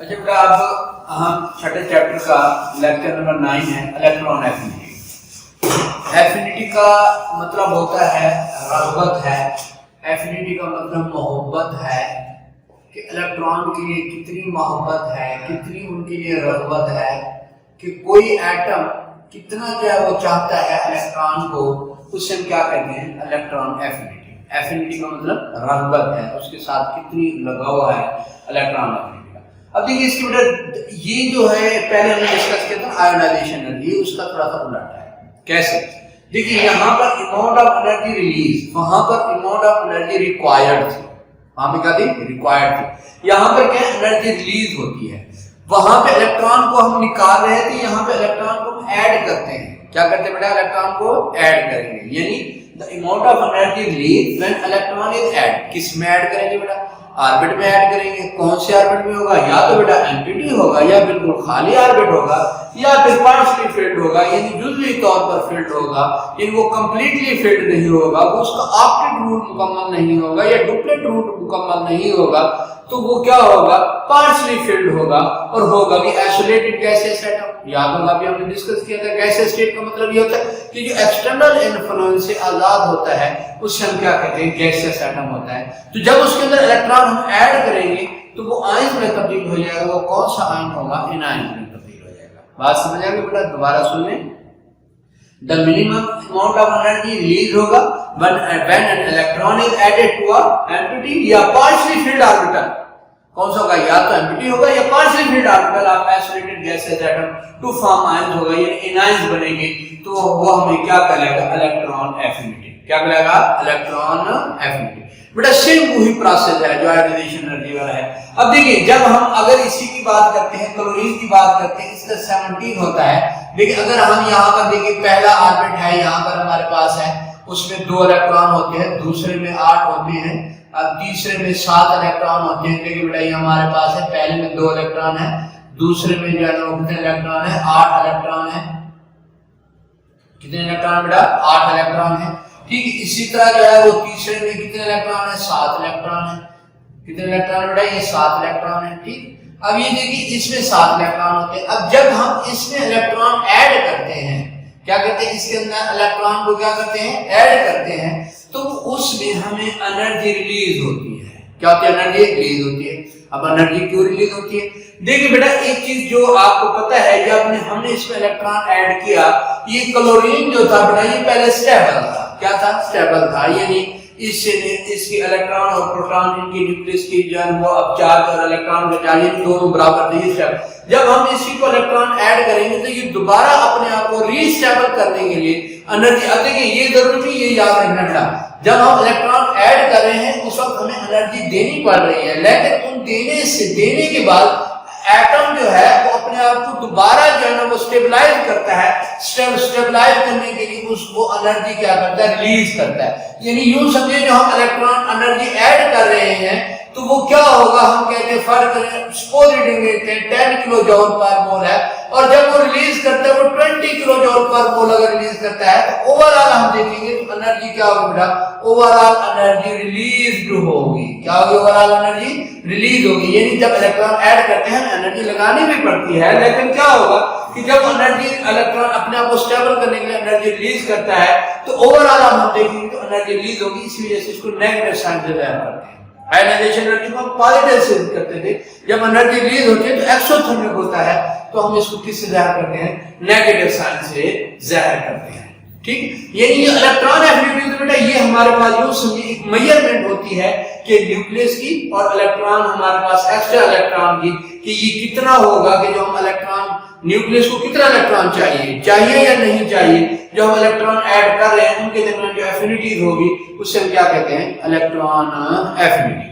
अच्छा बेटा, अब हम छठे चैप्टर का लेक्चर नंबर 9 है इलेक्ट्रॉन एफिनिटी। एफिनिटी का मतलब होता है रग़बत है, एफिनिटी का मतलब मोहब्बत है कि इलेक्ट्रॉन के लिए कितनी मोहब्बत है, कितनी उनके लिए रग़बत है कि कोई एटम कितना जो है वो चाहता है इलेक्ट्रॉन को, उससे हम क्या कहते हैं इलेक्ट्रॉन एफिनिटी। एफिनिटी का मतलब रग़बत है, उसके साथ कितनी लगाव है इलेक्ट्रॉन एफिनिटी। अब देखिए इसकी बेटा ये जो है पहले हमने डिस्कस किया था आयोनाइजेशन एनर्जी, उसका थोड़ा सा उलटा है। कैसे? देखिए यहाँ पर अमाउंट ऑफ एनर्जी रिलीज, वहां पर अमाउंट ऑफ एनर्जी रिक्वायर्ड थी, वहां पे क्या थी रिक्वायर्ड थी। यहाँ पर क्या एनर्जी रिलीज होती है, वहां पे इलेक्ट्रॉन को हम निकाल रहे थे, यहाँ पे इलेक्ट्रॉन को हम ऐड करते हैं। क्या करते हैं बेटा? इलेक्ट्रॉन को ऐड करेंगे, यानी the amount of energy release when electron is add. किस में ऐड करेंगे बेटा? ऑर्बिट में ऐड करेंगे। कौन से ऑर्बिट में होगा? या तो बेटा एम्प्टी होगा, या बिल्कुल खाली ऑर्बिट होगा, या फिर पार्शियली फिल्ड होगा, यानी जुज़वी तौर पर फिल्ड होगा, यानी वो कंप्लीटली फिल्ड नहीं होगा, वो उसका ऑक्टेट रूट मुकम्मल नहीं होगा या डुप्लेट रूट मुकम्मल नहीं होगा, तो वो क्या होगा? पार्शियली फिल्ड होगा और होगा भी आइसोलेटेड गैसियस एटम। याद होगा अभी हमने डिस्कस किया था गैसियस स्टेट का मतलब ये होता है कि जो एक्सटर्नल इन्फ्लुएंस से आजाद होता है उससे हम क्या कहते हैं? गैसियस एटम होता है। तो जब उसके अंदर इलेक्ट्रॉन हम ऐड करेंगे तो वो आयंस में तब्दील हो जाएगा। वो कौन सा आयन होगा? एनायन में तब्दील हो जाएगा। बात समझ आ गई बेटा? दोबारा सुन लें। The minimum amount of energy released होगा when an electron is added to a empty या partially filled orbital। कौन सा होगा? या तो empty होगा या partially filled orbital of isolated gaseous atom to form ions होगा, ये एनायंस बनेंगे, तो वो हमें क्या कहलाएगा? Electron affinity. क्या कहलाएगा? Electron affinity. बेटा सेम वही प्रोसेस है जो आयोनाइजेशन एनर्जी वाला है। अब देखिए जब हम अगर इसी की बात करते हैं, क्लोरीन की बात करते हैं, इसका 17 होता है। देखिए अगर हम यहाँ पर देखिए पहला ऑर्बिट है यहाँ पर हमारे पास है, उसमें 2 इलेक्ट्रॉन होते हैं, दूसरे में 8 होते हैं, अब तीसरे में 7 इलेक्ट्रॉन होते हैं। देखिए बेटा ये हमारे पास है, पहले में 2 इलेक्ट्रॉन है, दूसरे में जो है कितने इलेक्ट्रॉन है? 8 इलेक्ट्रॉन है। कितने इलेक्ट्रॉन बेटा? 8 इलेक्ट्रॉन है। ठीक है, इसी तरह जो है वो तीसरे में कितने इलेक्ट्रॉन है? 7 इलेक्ट्रॉन है। कितने इलेक्ट्रॉन बेटा? ये 7 इलेक्ट्रॉन है। ठीक, अब ये देखिए इसमें 7 इलेक्ट्रॉन होते हैं। अब जब हम इसमें इलेक्ट्रॉन ऐड करते हैं, क्या करते हैं? इसके अंदर इलेक्ट्रॉन को क्या करते हैं? ऐड करते हैं, तो उसमें हमें एनर्जी रिलीज होती है। क्या होती है? एनर्जी रिलीज होती है। अब एनर्जी क्यों रिलीज होती है? देखिए बेटा एक चीज जो आपको पता है, जब हमने इसमें इलेक्ट्रॉन ऐड किया, ये क्लोरीन जो था बेटा ये पहले स्टेबल था। क्या था? स्टेबल था, यानी इससे इसके इलेक्ट्रॉन और प्रोटॉन इनकी न्यूक्लियस की जो है वो अब चार्ज और इलेक्ट्रॉन का चार्ज दोनों बराबर थे। जब हम इसी को इलेक्ट्रॉन ऐड करेंगे तो ये दोबारा अपने आप को रीस्टेबल करने के लिए एनर्जी। अब देखिए ये जरूरी नहीं, ये याद रखना बेटा, जब हम इलेक्ट्रॉन ऐड कर रहे हैं उस वक्त हमें एनर्जी देनी पड़ रही है, लेकिन उन देने के बाद एटम जो है वो अपने आप को दोबारा जो है ना वो स्टेबलाइज करता है। स्टेबलाइज करने के लिए उसको एनर्जी क्या करता है? रिलीज करता है। यानी यूं समझे जो हम इलेक्ट्रॉन एनर्जी ऐड कर रहे हैं तो वो क्या होगा? हम कहते हैं फर्क सपोज रीडिंग लेते हैं 10 किलो जूल पर मोल है, और जब वो रिलीज करता है वो 20 किलो जूल पर मोल अगर रिलीज करता है तो ओवरऑल हम देखेंगे तो एनर्जी क्या होगी बेटा? ओवरऑल एनर्जी रिलीज होगी। क्या होगी? ओवरऑल एनर्जी रिलीज होगी। यानी जब इलेक्ट्रॉन ऐड करते हैं एनर्जी लगानी भी पड़ती है, लेकिन क्या होगा कि जब एनर्जी इलेक्ट्रॉन अपने आप को स्टेबल करने के लिए एनर्जी रिलीज करता है तो ओवरऑल हम देखेंगे तो एनर्जी रिलीज होगी। इस वजह से इसको नेगेटिव साइन से जाहिर करते हैं। आयोनाइजेशन एनर्जी को हम पॉजिटिव से करते थे, जब एनर्जी रिलीज होती है तो एक्सोथर्मिक होता है, तो हम इसको किससे जाहिर करते हैं? नेगेटिव साइन से जाहिर करते हैं। ठीक, यानी ये इलेक्ट्रॉन एफिनिटी बेटा ये हमारे पास यूं समझिए एक मेजरमेंट होती है कि न्यूक्लियस की और इलेक्ट्रॉन हमारे पास एक्स्ट्रा इलेक्ट्रॉन की, कि ये कितना होगा कि जो हम इलेक्ट्रॉन न्यूक्लियस को कितना इलेक्ट्रॉन चाहिए या नहीं चाहिए, जो हम इलेक्ट्रॉन ऐड कर रहे हैं उनके दरमियान जो एफिनिटी होगी उससे हम क्या कहते हैं? Electron affinity.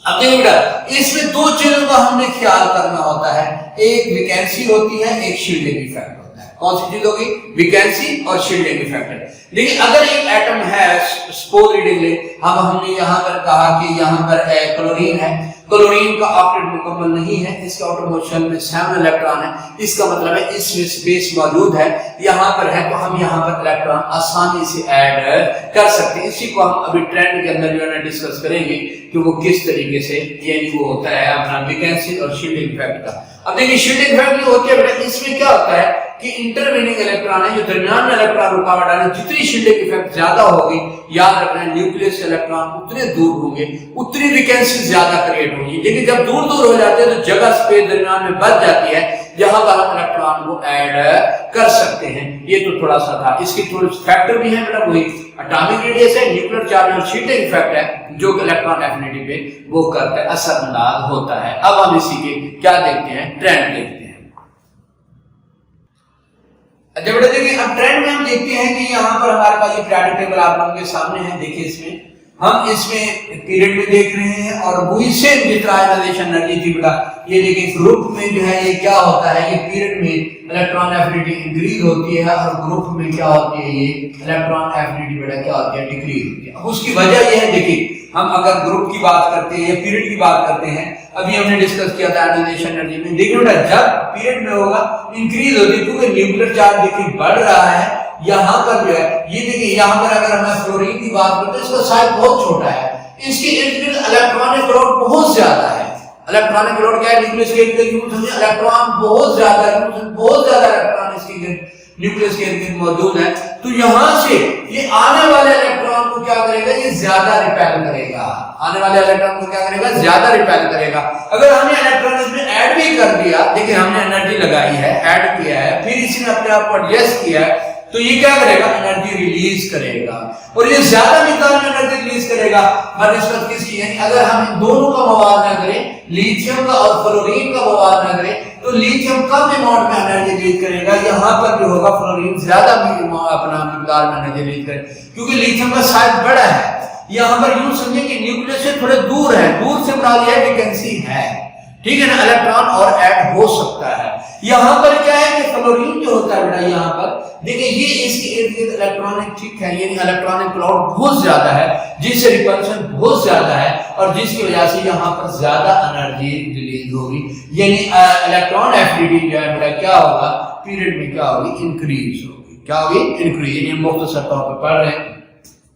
अब देखिए बेटा इसमें 2 चीजों का हमने ख्याल करना होता है, एक वैकेंसी होती है, एक शील्डिंग इफेक्ट होता है। कौन सी चीज होगी? वैकेंसी और शील्डिंग इफेक्ट। लेकिन अगर एक एटम है, सपोज रीडिंगली हमने यहाँ पर कहा कि यहाँ पर क्लोरीन है, क्लोरीन का ऑक्टेट मुकम्मल नहीं है, इसके आउटर मोशन में 7 इलेक्ट्रॉन है, इसका मतलब है इसमें स्पेस मौजूद है, यहाँ पर है, तो हम यहाँ पर इलेक्ट्रॉन आसानी से ऐड कर सकते हैं। इसी को हम अभी ट्रेंड के अंदर जो है डिस्कस करेंगे कि वो किस तरीके से यानी वो होता है अपना वैकेंसी और शील्डिंग इफेक्ट का। अब देखिए शील्डिंग इफेक्ट जो होती है बेटा, इसमें क्या होता है कि इंटरवेनिंग इलेक्ट्रॉन है, जो दरमियान में इलेक्ट्रॉन रुकावट डाले, जितनी शील्डिंग इफेक्ट ज्यादा होगी, याद रखना न्यूक्लियस से इलेक्ट्रॉन उतने दूर होंगे, उतनी वैकेंसी ज्यादा क्रिएट होगी। लेकिन जब दूर दूर हो जाते हैं तो जगह स्पेस दरमियान में बच जाती है, जहां पर हम इलेक्ट्रॉन को ऐड कर सकते हैं। ये तो थोड़ा सा था, इसकी थोड़े फैक्टर भी है बेटा, वही एटॉमिक रेडियस है, न्यूक्लियर चार्ज और शील्डिंग इफेक्ट है, जो इलेक्ट्रॉन एफिनिटी पे वो करता है, असरअंदाज होता है। अब हम इसी के क्या देखते हैं, ट्रेंड देखते हैं। अच्छा बेटा देखिए, अब ट्रेंड में हम देखते हैं कि यहाँ पर हमारे पास ये पीरियोडिक टेबल आप लोगों के सामने है। देखिए इसमें हम इसमें पीरियड में देख रहे हैं और वही सेम जितना आयनाइजेशन एनर्जी थी बेटा, ये देखिए ग्रुप में जो है ये क्या होता है, ये पीरियड में इलेक्ट्रॉन एफिनिटी इंक्रीज होती है और ग्रुप में क्या होती है, ये इलेक्ट्रॉन एफिनिटी बेटा क्या होती है, डिक्रीज होती है। उसकी वजह ये है, देखिए हम अगर ग्रुप की बात करते हैं या पीरियड की बात करते हैं, अभी हमने डिस्कस किया था आयनाइजेशन एनर्जी में, देखिए बेटा जब पीरियड में होगा इंक्रीज होती है, क्योंकि न्यूक्लियर चार्ज देखिए बढ़ रहा है। यहाँ पर जो है ये देखिए, यहाँ पर अगर हम फ्लोरीन की बात करते हैं, इसका साइज बहुत छोटा है, इसके इर्द गिर्द इलेक्ट्रॉनिक लोड बहुत ज्यादा है। इलेक्ट्रॉनिक लोड क्या है, न्यूक्लियस के इर्द गिर्द इलेक्ट्रॉन बहुत ज्यादा है, बहुत ज्यादा इलेक्ट्रॉन इसके न्यूक्लियस के इर्द गिर्द मौजूद है। तो यहाँ से ये आने वाले इलेक्ट्रॉन को क्या करेगा, ये ज्यादा रिपेल करेगा, आने वाले इलेक्ट्रॉन को क्या करेगा, ज्यादा रिपेल करेगा। अगर हमने इलेक्ट्रॉन इसमें ऐड भी कर दिया, देखिए हमने एनर्जी लगाई है, ऐड किया है, फिर इसने अपने आप को एडजस्ट किया है, तो ये क्या करेगा, एनर्जी रिलीज करेगा, और ये ज्यादा मिकदार में एनर्जी रिलीज करेगा बनिस्बत किसकी, यानी अगर हम इन दोनों का मुवाजना करें, लिथियम का और फ्लोरीन का मुवाजना करें, तो लिथियम कम अमाउंट में एनर्जी रिलीज करेगा, यहाँ पर जो होगा फ्लोरीन ज्यादा अपना मिकदार में एनर्जी रिलीज करेगा, क्योंकि लिथियम का साइज बड़ा है। यहाँ पर यूं समझे कि न्यूक्लियस से थोड़े दूर है, दूर से बड़ा यह वैकेंसी है, ठीक है ना, इलेक्ट्रॉन और ऐड हो सकता है। यहाँ पर क्या है कि फ्लोरीन जो होता है बेटा, यहाँ पर देखिए ये इसके इर्द गिर्द इलेक्ट्रॉनिक ठीक है, यानी इलेक्ट्रॉनिक क्लाउड बहुत ज्यादा है, जिससे रिपल्शन बहुत ज्यादा है, और जिसकी वजह से यहाँ पर ज्यादा एनर्जी रिलीज होगी, यानी इलेक्ट्रॉन एफिनिटी जो है बेटा क्या होगा, पीरियड में क्या होगी, इंक्रीज होगी। क्या होगी, इंक्रीज, यानी मुख्तसर तौर पर पढ़ रहे हैं।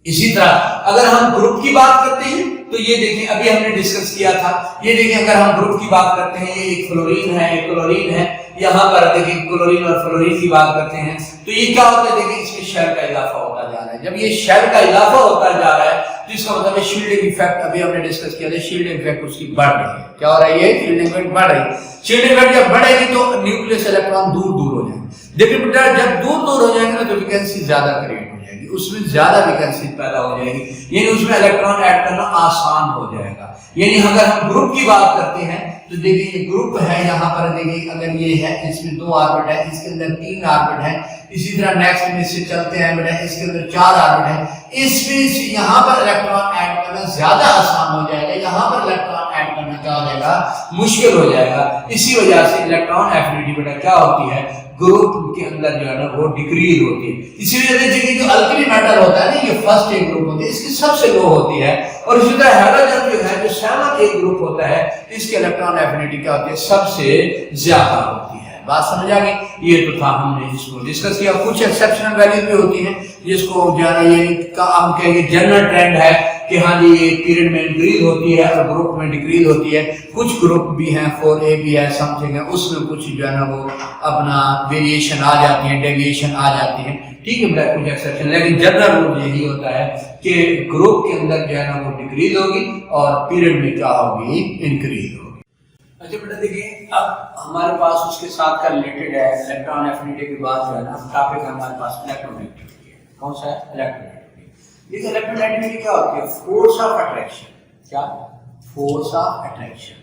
इसी तरह अगर हम ग्रुप की बात करते हैं, तो ये देखिए अभी हमने डिस्कस किया था, ये देखिए अगर हम ग्रुप की बात करते हैं, ये एक फ्लोरीन है, एक क्लोरीन है, यहाँ पर देखिए क्लोरीन और फ्लोरीन की बात करते हैं, तो ये क्या होता है, देखिए इसमें शेल का इजाफा होता जा रहा है। जब ये शेल का इजाफा होता जा रहा है, तो इसका मतलब है शील्डिंग इफेक्ट, अभी हमने डिस्कस किया था, शील्डिंग इफेक्ट उसकी बढ़ रही है। क्या हो रही है, शील्डिंग इफेक्ट बढ़ रही है। शील्डिंग इफेक्ट जब बढ़ेगी तो न्यूक्लियस इलेक्ट्रॉन दूर दूर हो जाएंगे। देखिए बेटा जब दूर दूर हो जाएंगे ना, तो वैकेंसी ज्यादा क्रिएट हो जाएगी, उसमें ज्यादा वैकेंसी पैदा हो जाएगी, यानी उसमें इलेक्ट्रॉन ऐड करना आसान हो जाएगा। यानी अगर हम ग्रुप की बात करते हैं, तो देखिए ये ग्रुप है, यहाँ पर देखिए अगर ये है, इसमें 2 ऑर्बिट है, इसके अंदर 3 ऑर्बिट है, इसी तरह नेक्स्ट में से चलते हैं बेटा, इसके अंदर 4 ऑर्बिट है, इसमें यहाँ पर इलेक्ट्रॉन ऐड करना ज्यादा आसान हो जाएगा, यहाँ पर इलेक्ट्रॉन ऐड करना क्या हो जाएगा, मुश्किल हो जाएगा। इसी वजह से इलेक्ट्रॉन एफिनिटी बेटा क्या होती है, ग्रुप के अंदर जो है ना वो डिक्रीज होती है। इसी वजह से जो अल्कली मेटल होता है ना, ये फर्स्ट एक ग्रुप होती है, इसकी सबसे लो होती है, और इसी तरह हाइड्रोजन जो है, जो सेवंथ एक ग्रुप होता है, इसके इलेक्ट्रॉन एफिनिटी क्या होती है, सबसे ज्यादा होती है। बात समझ आ गई, ये तो था हमने इसको डिस्कस किया। कुछ एक्सेप्शनल वैल्यूज भी होती हैं, जिसको जो है ये हम कहेंगे जनरल ट्रेंड है कि हाँ जी ये पीरियड में इंक्रीज होती है और ग्रुप में डिक्रीज होती है। कुछ ग्रुप भी हैं, 4A भी है, समथिंग है, उसमें कुछ जो है ना वो अपना वेरिएशन आ जाती है, डेविएशन आ जाती है, ठीक है बेटा, कुछ एक्सेप्शन, लेकिन जनरल रूल यही होता है कि ग्रुप के अंदर जो है ना वो डिक्रीज होगी और पीरियड में क्या होगी, इंक्रीज होगी। अच्छा बेटा देखिए, अब हमारे पास उसके साथ का रिलेटेड है इलेक्ट्रॉन एफिनिटी की बात जो है ना, टॉपिक हमारे पास इलेक्ट्रोनेगेटिविटी है। कौन सा है, इलेक्ट्रोनेगेटिविटी। देखिए इलेक्ट्रोनेगेटिविटी क्या होती है, फोर्स ऑफ अट्रैक्शन, क्या, force of attraction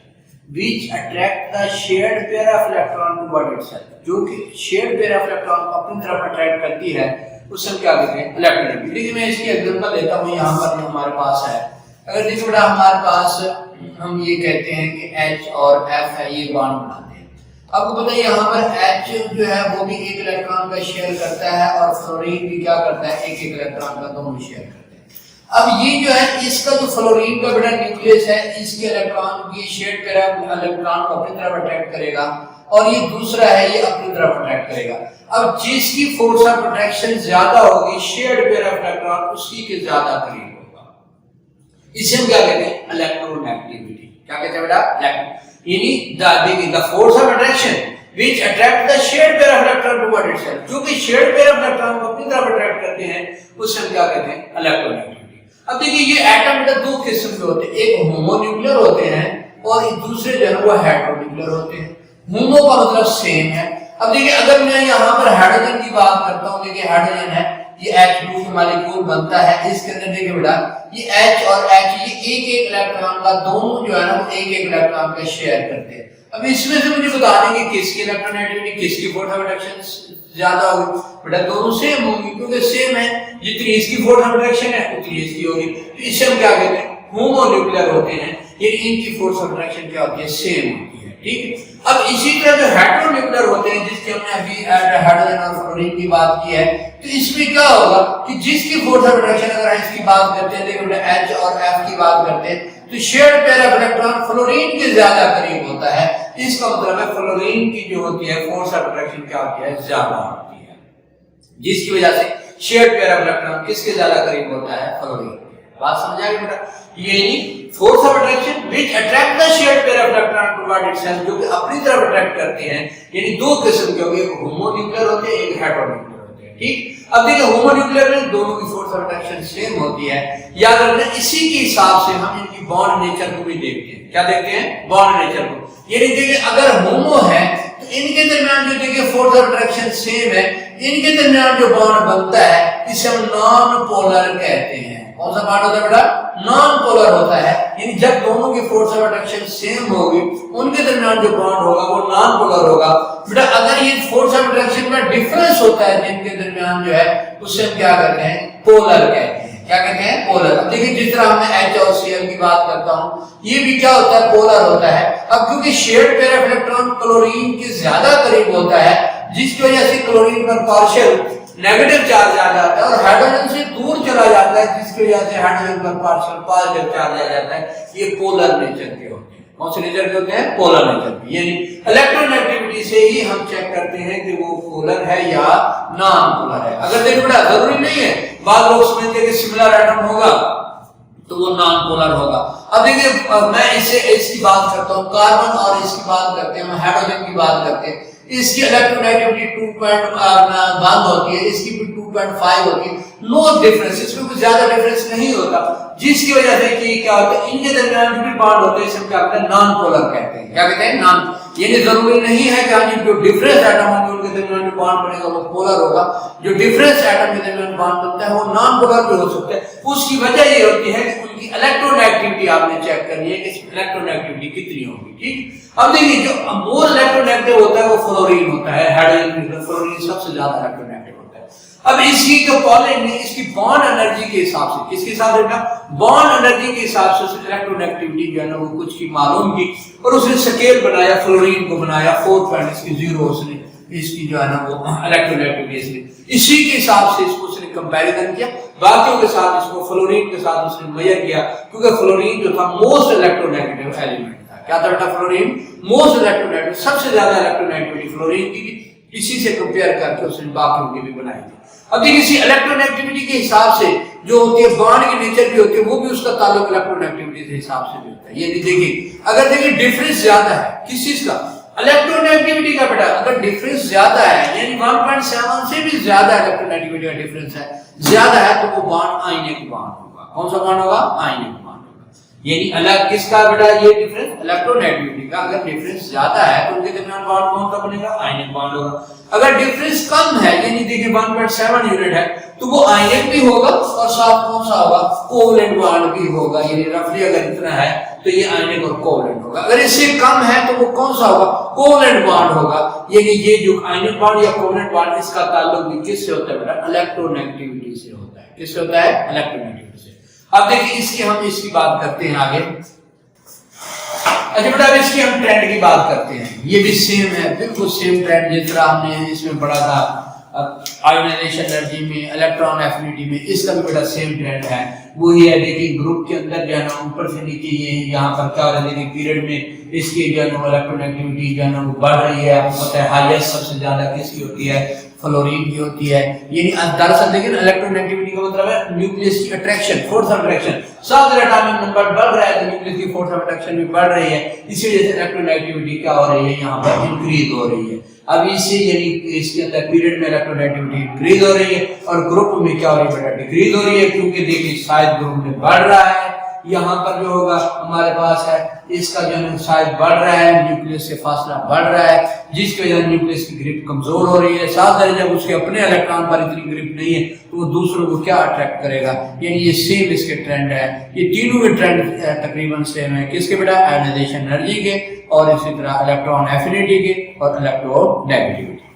which attract the shared pair of electron toward itself, जो कि shared pair of electron को अपनी तरफ अट्रैक्ट करती है, उससे हम क्या कहते हैं, इलेक्ट्रोनेगेटिविटी। देखिए मैं इसकी एग्जांपल लेता हूँ, यहाँ पर हमारे पास है, अगर देखिए बेटा हमारे पास हम ये कहते हैं कि H और F है, ये बॉन्ड बनाते हैं। आपको पता है यहाँ पर H जो है वो भी एक इलेक्ट्रॉन का शेयर करता है और फ्लोरीन भी क्या करता है, एक एक इलेक्ट्रॉन का दोनों शेयर करते हैं। अब ये जो है इसका जो फ्लोरीन का बेटा न्यूक्लियस है, इसके इलेक्ट्रॉन की शेयर करेगा, इलेक्ट्रॉन को अपनी तरफ अट्रैक्ट करेगा और ये दूसरा है ये अपनी तरफ अट्रैक्ट करेगा। अब जिसकी फोर्स ऑफ अट्रैक्शन ज्यादा होगी शेयर्ड पेयर ऑफ इलेक्ट्रॉन उसी के ज्यादा करीब होगा। इसे हम क्या कहते हैं, इलेक्ट्रोनेगेटिविटी। क्या कहते हैं बेटा, यानी the force of attraction which attract the shared pair of electron toward itself, जो कि shared pair of electron को अपनी तरफ अट्रैक्ट करते हैं उसे हम क्या कहते हैं, इलेक्ट्रोनेगेटिविटी। अब देखिए ये एटम बेटा दो किस्म के होते हैं, एक होमोन्यूक्लियर होते हैं और दूसरे जो है वो हेटेरोन्यूक्लियर होते हैं। होमो का मतलब सेम है। अब देखिए अगर मैं यहाँ पर हाइड्रोजन की बात करता हूँ, देखिए हाइड्रोजन है ये H2 का मॉलिक्यूल बनता है, इसके अंदर देखिए बेटा ये H और H ये एक एक इलेक्ट्रॉन का दोनों जो है ना वो एक एक इलेक्ट्रॉन का शेयर करते हैं। अब इसमें से मुझे बता देंगे किसकी इलेक्ट्रोनेगेटिविटी, किसकी फोर्स ऑफ अट्रैक्शन ज्यादा होगी, बेटा दोनों सेम होगी क्योंकि सेम है, जितनी इसकी फोर्स ऑफ अट्रैक्शन है उतनी इसकी होगी। तो इसे हम क्या कहते हैं, होमोन्यूक्लियर होते हैं, ये इनकी फोर्स ऑफ अट्रैक्शन क्या होती है, सेम होती है। ठीक, अब इसी तरह जो हेटेरोन्यूक्लियर होते हैं जिसकी हमने अभी हाइड्रोजन और फ्लोरीन की बात की है, तो इसमें क्या होगा कि जिसकी फोर्स ऑफ अट्रैक्शन अगर इसकी बात करते हैं, देखो H और F की बात करते हैं, तो shared pair of electron fluorine के ज्यादा करीब होता है। इसका मतलब है फ्लोरीन की जो होती है फोर्स ऑफ अट्रैक्शन क्या होती है, ज्यादा होती है, जिसकी वजह से शेयर्ड पेयर ऑफ इलेक्ट्रॉन किसके ज्यादा करीब होता है, फ्लोरीन। बात समझ आएगी बेटा, ये force of attraction which attract the shared pair of electron toward itself, जो कि अपनी तरफ अट्रैक्ट करते हैं, यानी दो किस्म के होंगे, एक होमोन्यूक्लियर होते हैं, एक हेटेरोन्यूक्लियर होते हैं। ठीक, अब देखिए होमोन्यूक्लियर में दोनों की फोर्स ऑफ अट्रैक्शन सेम होती है। याद रखना इसी के हिसाब से हम इनकी बॉन्ड नेचर को भी देखते हैं। क्या देखते हैं, बॉन्ड नेचर को। यानी देखिए अगर होमो है तो इनके दरमियान जो देखिए फोर्स ऑफ अट्रैक्शन सेम है, इनके दरमियान जो बॉन्ड बनता है इसे हम नॉन पोलर कहते हैं। कौन सा बॉन्ड होता है बेटा, नॉन पोलर होता है, यानी जब दोनों की फोर्स ऑफ अट्रैक्शन सेम होगी उनके दरमियान जो बॉन्ड होगा वो नॉन पोलर होगा। बेटा अगर ये फोर्स ऑफ अट्रैक्शन में डिफरेंस होता है जिनके दरमियान जो है उसे हम क्या कहते हैं, पोलर कहते हैं। क्या कहते हैं, पोलर। अब देखिए जिस तरह हमने H और Cl की बात करता हूं, ये भी क्या होता है, पोलर होता है। अब क्योंकि shared pair of electron chlorine के ज्यादा करीब होता है, जिसकी वजह से क्लोरीन पर पार्शियल नेगेटिव चार्ज आ जाता है और हाइड्रोजन से दूर चला जाता है, जिसकी वजह से हाइड्रोजन पर पार्शियल पॉजिटिव चार्ज आ जाता है। ये पोलर नेचर के होते हैं। कौन से नेचर के होते हैं, पोलर नेचर के। यानी इलेक्ट्रोनेगेटिविटी से ही हम चेक करते हैं कि वो पोलर है या नॉन पोलर है। अगर देखो बेटा जरूरी नहीं है, बाद लोग समझते हैं कि सिमिलर एटम होगा तो वो नॉन पोलर होगा। अब देखिए मैं इसकी बात करता हूँ, कार्बन और इसकी बात करते हैं, हाइड्रोजन की बात करते हैं, इसकी इलेक्ट्रोनेगेटिविटी 2.1 होती है, इसकी भी 2.5 होती है। नो डिफरेंस, इसमें कुछ ज्यादा डिफरेंस नहीं होता, जिसकी वजह से कि क्या होता है, इनके दरमियान जो भी बॉन्ड होते हैं इसे हम क्या कहते हैं, नॉन पोलर कहते हैं। क्या कहते हैं, नॉन। ये जरूरी नहीं है कि हम जो डिफरेंस एटम होंगे उनके दरमियान जो बॉन्ड बनेगा वो पोलर होगा। जो डिफरेंस एटम के दरमियान बॉन्ड बनता है वो नॉन पोलर भी हो सकता है। उसकी वजह ये होती है कि उनकी इलेक्ट्रोनेगेटिविटी आपने चेक करनी है कि इलेक्ट्रोनेगेटिविटी कितनी होगी। ठीक, अब देखिए जो मोर इलेक्ट्रोनेगेटिव होता है वो फ्लोरीन होता है, हाइड्रोजन फ्लोरीन सबसे ज्यादा इलेक्ट्रोनेगेटिव होता है। अब इसकी जो पॉलिन है इसकी बॉन्ड एनर्जी के हिसाब से, किसके हिसाब से, बॉन्ड एनर्जी के हिसाब से इलेक्ट्रोनेगेटिविटी जो है ना वो कुछ की मालूम की और उसने स्केल बनाया, फ्लोरीन को बनाया 4.0 उसने इसकी जो है ना वो इलेक्ट्रोनेगेटिविटी इसने इसी के हिसाब से इसको उसने कंपैरिजन किया बाकियों के साथ, इसको फ्लोरीन के साथ उसने मेजर किया, क्योंकि फ्लोरीन जो था मोस्ट इलेक्ट्रोनेगेटिव एलिमेंट था। क्या था बेटा, फ्लोरीन मोस्ट इलेक्ट्रोनेगेटिव, सबसे ज्यादा इलेक्ट्रोनेगेटिविटी फ्लोरीन की थी। इसी से कंपेयर करके उसने बाकियों की भी बनाई थी। अब देखिए इसी इलेक्ट्रोनेगेटिविटी के हिसाब से जो होती है बॉन्ड की नेचर भी होती है, वो भी उसका ताल्लुक इलेक्ट्रोनेगेटिविटी के हिसाब से भी होता है। ये देखिए अगर देखिए डिफरेंस ज्यादा है किस चीज का, इलेक्ट्रोनेगेटिविटी का बेटा, अगर डिफरेंस ज्यादा है यानी 1.7 से भी ज्यादा इलेक्ट्रोनेगेटिविटी का डिफरेंस है, ज्यादा है तो वो बॉन्ड आयनिक बॉन्ड होगा। कौन सा बॉन्ड होगा, आयनिक बॉन्ड होगा। यानी अलग किसका बेटा ये डिफरेंस, इलेक्ट्रोनेगेटिविटी का। अगर डिफरेंस ज्यादा है तो उनके दरमियान बॉन्ड कौन सा बनेगा, आयनिक बॉन्ड होगा। अगर डिफरेंस कम है यानी देखिए 1.7 यूनिट है तो वो आयनिक भी होगा और साथ कौन सा होगा, कोवलेंट बॉन्ड भी होगा। यानी रफली अगर इतना है तो ये आयनिक और कोवलेंट होगा। अगर इससे कम है तो वो कौन सा होगा, कोवलेंट बॉन्ड होगा। यानी ये जो आयनिक बॉन्ड या कोवलेंट बॉन्ड इसका ताल्लुक भी किससे होता है बेटा, इलेक्ट्रोनेगेटिविटी से होता है। किससे होता है, इलेक्ट्रोनेगेटिविटी से। अब देखिए इसकी हम इसकी बात करते हैं आगे। अच्छा बेटा अब इसकी हम ट्रेंड की बात करते हैं। ये भी सेम है, बिल्कुल सेम ट्रेंड जिस तरह हमने इसमें पढ़ा था आयोनाइजेशन एनर्जी में, इलेक्ट्रॉन एफिनिटी में, इसका भी बड़ा सेम ट्रेंड है। वो ये है देखिए ग्रुप के अंदर जो है ना ऊपर से नीचे ये यहाँ पर क्या हो रहा है देखिए पीरियड में इसकी जो है ना इलेक्ट्रॉन एक्टिविटी जो है ना वो बढ़ रही है। आपको पता है हाईएस्ट सबसे ज्यादा किसकी होती है, फ्लोरीन की होती है। यानी दरअसल देखिए इलेक्ट्रॉन एक्टिविटी का मतलब है न्यूक्लियस की अट्रैक्शन, फोर्स ऑफ अट्रैक्शन। साथ एटॉमिक नंबर बढ़ रहा है तो न्यूक्लियस की फोर्स ऑफ अट्रैक्शन भी बढ़ रही है। इसी वजह से इलेक्ट्रॉन एक्टिविटी क्या हो रही है यहाँ पर इंक्रीज हो रही है। अब इससे यानी इसके अंदर पीरियड में इलेक्ट्रॉन एक्टिविटी इंक्रीज हो रही है और ग्रुप में क्या हो रही है बेटा, डिक्रीज हो रही है। क्योंकि देखिए शायद ग्रुप में बढ़ रहा है, यहाँ पर जो होगा हमारे पास है इसका जो है शायद बढ़ रहा है, न्यूक्लियस से फासला बढ़ रहा है, जिसकी वजह से न्यूक्लियस की ग्रिप कमजोर हो रही है। साथ ही जब उसके अपने इलेक्ट्रॉन पर इतनी ग्रिप नहीं है तो वो दूसरों को क्या अट्रैक्ट करेगा। यानी ये सेम इसके ट्रेंड है, ये तीनों के ट्रेंड तकरीबन सेम है। किसके बेटा, आयोनाइजेशन एनर्जी के और इसी तरह इलेक्ट्रॉन एफिनिटी के और इलेक्ट्रोनेगेटिविटी।